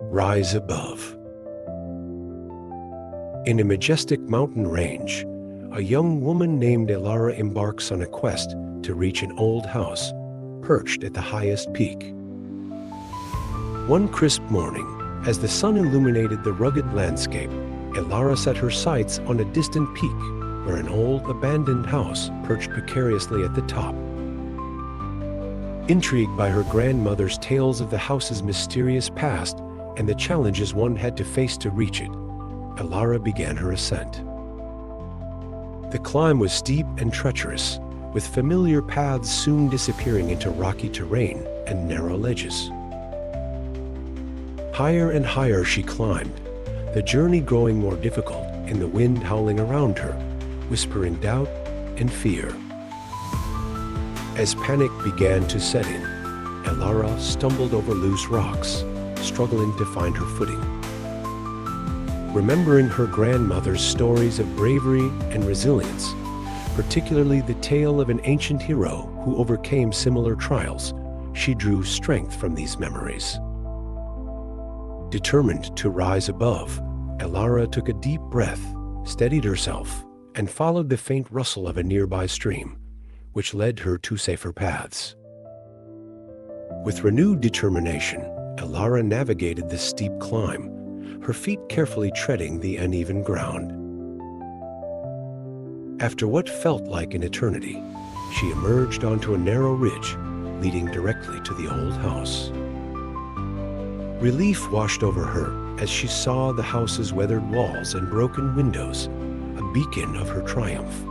Rise above. In a majestic mountain range, a young woman named Elara embarks on a quest to reach an old house perched at the highest peak. One crisp morning, as the sun illuminated the rugged landscape, Elara set her sights on a distant peak where an old abandoned house perched precariously at the top. Intrigued by her grandmother's tales of the house's mysterious past and the challenges one had to face to reach it, Elara began her ascent. The climb was steep and treacherous, with familiar paths soon disappearing into rocky terrain and narrow ledges. Higher and higher she climbed, the journey growing more difficult and the wind howling around her, whispering doubt and fear. As panic began to set in, Elara stumbled over loose rocks, struggling to find her footing. Remembering her grandmother's stories of bravery and resilience, particularly the tale of an ancient hero who overcame similar trials, she drew strength from these memories. Determined to rise above, Elara took a deep breath, steadied herself, and followed the faint rustle of a nearby stream, which led her to safer paths. With renewed determination, Elara navigated the steep climb, her feet carefully treading the uneven ground. After what felt like an eternity, she emerged onto a narrow ridge leading directly to the old house. Relief washed over her as she saw the house's weathered walls and broken windows, a beacon of her triumph.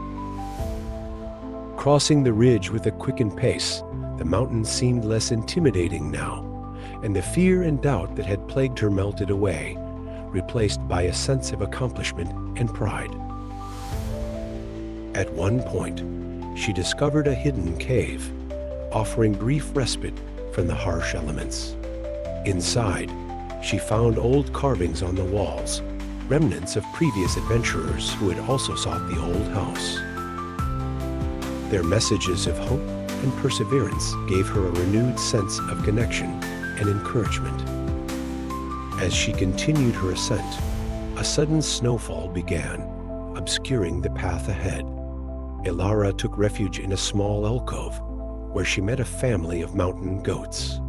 Crossing the ridge with a quickened pace, the mountain seemed less intimidating now, and the fear and doubt that had plagued her melted away, replaced by a sense of accomplishment and pride. At one point, she discovered a hidden cave, offering brief respite from the harsh elements. Inside, she found old carvings on the walls, remnants of previous adventurers who had also sought the old house. Their messages of hope and perseverance gave her a renewed sense of connection and encouragement. As she continued her ascent, a sudden snowfall began, obscuring the path ahead. Elara took refuge in a small alcove, where she met a family of mountain goats.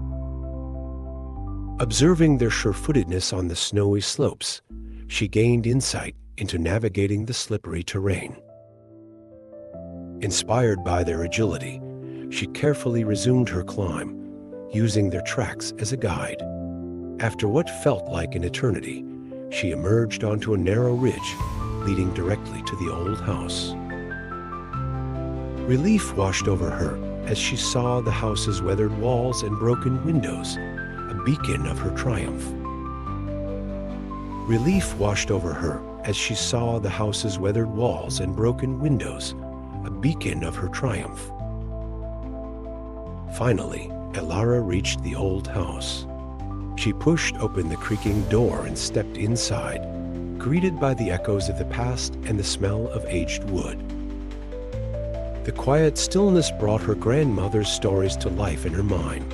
Observing their sure-footedness on the snowy slopes, she gained insight into navigating the slippery terrain. Inspired by their agility, she carefully resumed her climb, using their tracks as a guide. After what felt like an eternity, she emerged onto a narrow ridge leading directly to the old house. Relief washed over her as she saw the house's weathered walls and broken windows, a beacon of her triumph. Relief washed over her as she saw the house's weathered walls and broken windows, a beacon of her triumph. Finally, Elara reached the old house. She pushed open the creaking door and stepped inside, greeted by the echoes of the past and the smell of aged wood. The quiet stillness brought her grandmother's stories to life in her mind.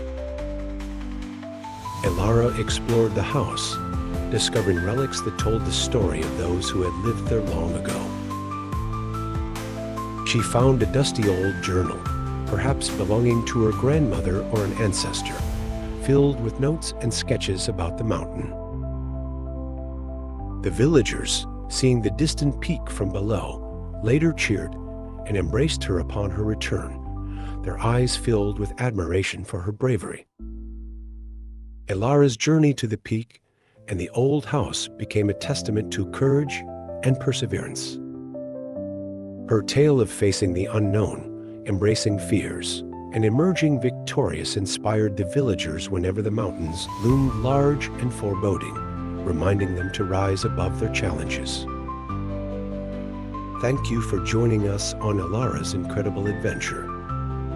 Elara explored the house, discovering relics that told the story of those who had lived there long ago. She found a dusty old journal, perhaps belonging to her grandmother or an ancestor, filled with notes and sketches about the mountain. The villagers, seeing the distant peak from below, later cheered and embraced her upon her return, their eyes filled with admiration for her bravery. Elara's journey to the peak and the old house became a testament to courage and perseverance. Her tale of facing the unknown, embracing fears, and emerging victorious inspired the villagers whenever the mountains loomed large and foreboding, reminding them to rise above their challenges. Thank you for joining us on Elara's incredible adventure.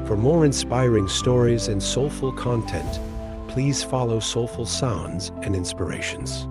For more inspiring stories and soulful content, please follow Soulful Sounds and Inspirations.